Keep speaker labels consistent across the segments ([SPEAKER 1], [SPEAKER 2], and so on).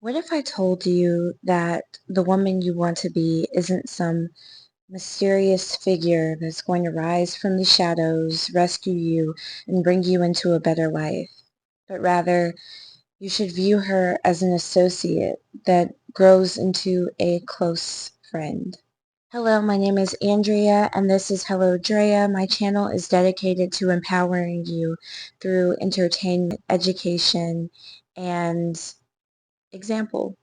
[SPEAKER 1] What if I told you that the woman you want to be isn't some mysterious figure that's going to rise from the shadows, rescue you, and bring you into a better life, but rather you should view her as an associate that grows into a close friend? Hello, my name is Andrea, and this is Hello Drea. My channel is dedicated to empowering you through entertainment, education, and example.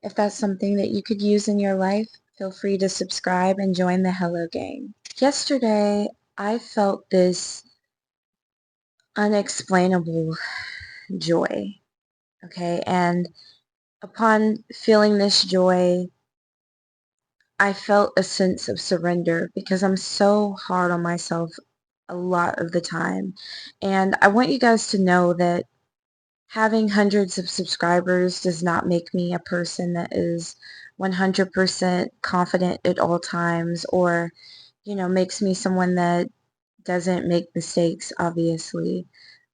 [SPEAKER 1] If that's something that you could use in your life, feel free to subscribe and join the Hello Gang. Yesterday, I felt this unexplainable joy, okay? And upon feeling this joy, I felt a sense of surrender because I'm so hard on myself a lot of the time. And I want you guys to know that having hundreds of subscribers does not make me a person that is 100% confident at all times, or, makes me someone that doesn't make mistakes, obviously.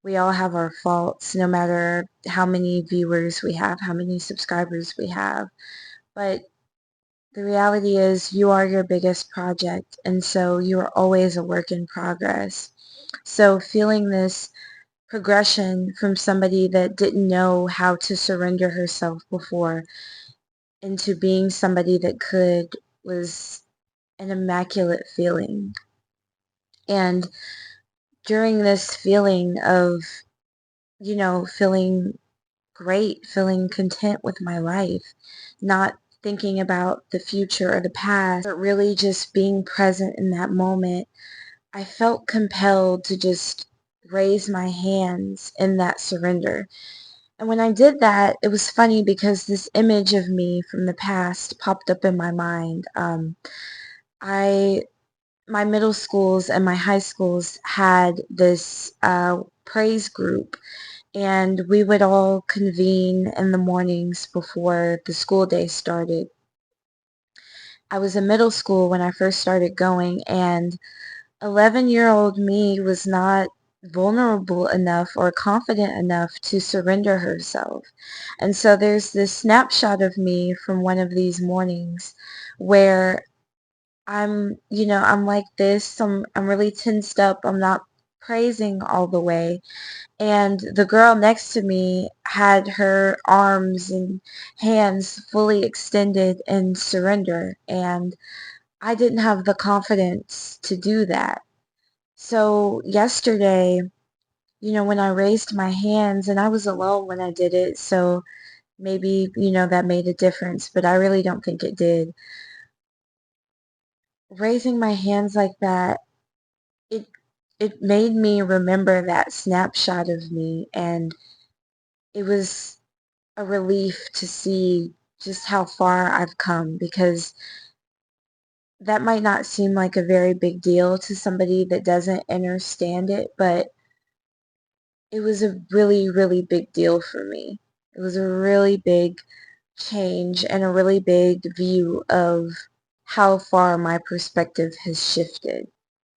[SPEAKER 1] We all have our faults, no matter how many viewers we have, how many subscribers we have. But the reality is you are your biggest project, and so you are always a work in progress. So feeling this progression from somebody that didn't know how to surrender herself before into being somebody that could was an immaculate feeling. And during this feeling of, feeling great, feeling content with my life, not thinking about the future or the past, but really just being present in that moment, I felt compelled to just raise my hands in that surrender. And when I did that, it was funny because this image of me from the past popped up in my mind. I My middle schools and my high schools had this praise group, and we would all convene in the mornings before the school day started. I was in middle school when I first started going, and 11-year-old me was not vulnerable enough or confident enough to surrender herself. And so there's this snapshot of me from one of these mornings where I'm like this. I'm really tensed up. I'm not praising all the way. And the girl next to me had her arms and hands fully extended in surrender. And I didn't have the confidence to do that. So yesterday, when I raised my hands, and I was alone when I did it, so maybe, that made a difference, but I really don't think it did. Raising my hands like that, it it made me remember that snapshot of me, and it was a relief to see just how far I've come, because that might not seem like a very big deal to somebody that doesn't understand it, but it was a really, really big deal for me. It was a really big change and a really big view of how far my perspective has shifted.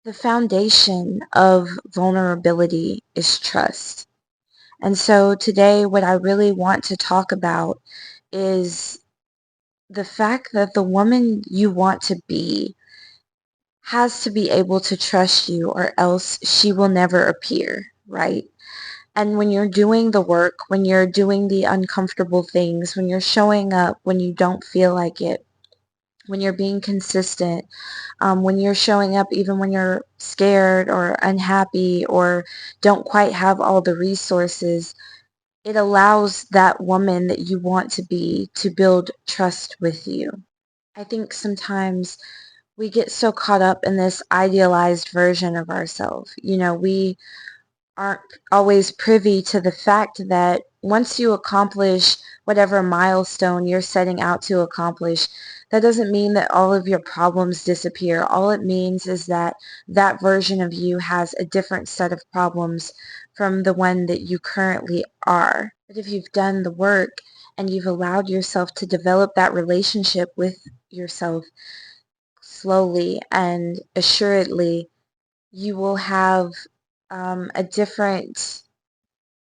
[SPEAKER 1] The foundation of vulnerability is trust. And so today, what I really want to talk about is the fact that the woman you want to be has to be able to trust you, or else she will never appear, right? And when you're doing the work, when you're doing the uncomfortable things, when you're showing up when you don't feel like it, when you're being consistent, when you're showing up even when you're scared or unhappy or don't quite have all the resources, it allows that woman that you want to be to build trust with you. I think sometimes we get so caught up in this idealized version of ourselves. We aren't always privy to the fact that once you accomplish whatever milestone you're setting out to accomplish, that doesn't mean that all of your problems disappear. All it means is that that version of you has a different set of problems from the one that you currently are. But if you've done the work and you've allowed yourself to develop that relationship with yourself slowly and assuredly, you will have a different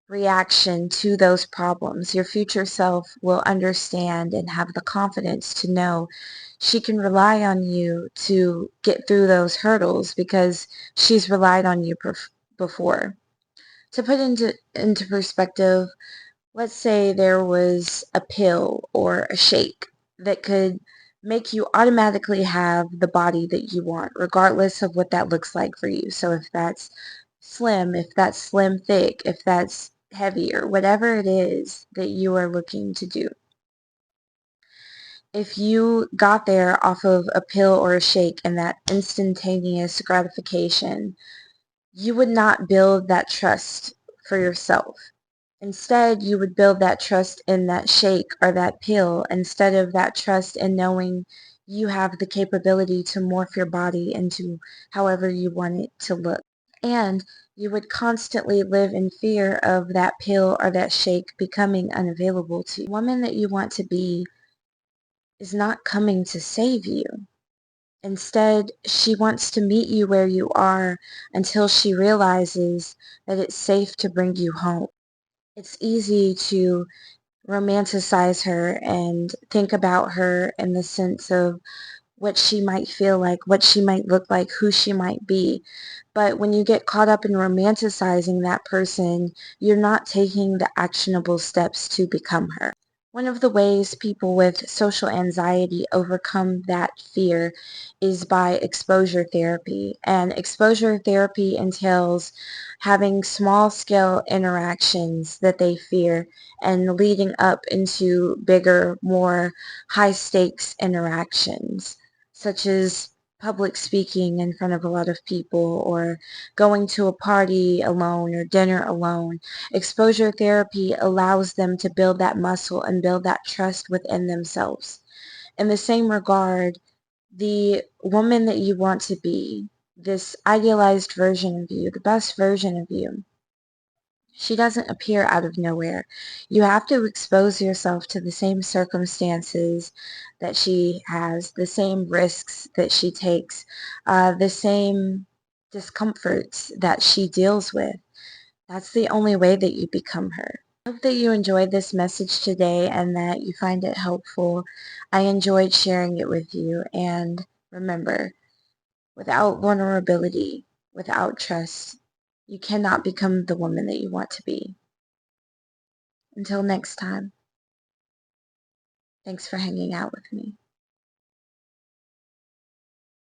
[SPEAKER 1] reaction to those problems. Your future self will understand and have the confidence to know she can rely on you to get through those hurdles because she's relied on you before. To put into perspective, let's say there was a pill or a shake that could make you automatically have the body that you want, regardless of what that looks like for you. So if that's slim, if that's slim thick, if that's heavy, or whatever it is that you are looking to do. If you got there off of a pill or a shake and that instantaneous gratification, you would not build that trust for yourself. Instead, you would build that trust in that shake or that pill instead of that trust in knowing you have the capability to morph your body into however you want it to look. And you would constantly live in fear of that pill or that shake becoming unavailable to you. The woman that you want to be is not coming to save you. Instead, she wants to meet you where you are until she realizes that it's safe to bring you home. It's easy to romanticize her and think about her in the sense of what she might feel like, what she might look like, who she might be. But when you get caught up in romanticizing that person, you're not taking the actionable steps to become her. One of the ways people with social anxiety overcome that fear is by exposure therapy. And exposure therapy entails having small-scale interactions that they fear and leading up into bigger, more high-stakes interactions, such as public speaking in front of a lot of people or going to a party alone or dinner alone. Exposure therapy allows them to build that muscle and build that trust within themselves. In the same regard, the woman that you want to be, this idealized version of you, the best version of you, she doesn't appear out of nowhere. You have to expose yourself to the same circumstances that she has, the same risks that she takes, the same discomforts that she deals with. That's the only way that you become her. I hope that you enjoyed this message today and that you find it helpful. I enjoyed sharing it with you. And remember, without vulnerability, without trust, you cannot become the woman that you want to be. Until next time, thanks for hanging out with me.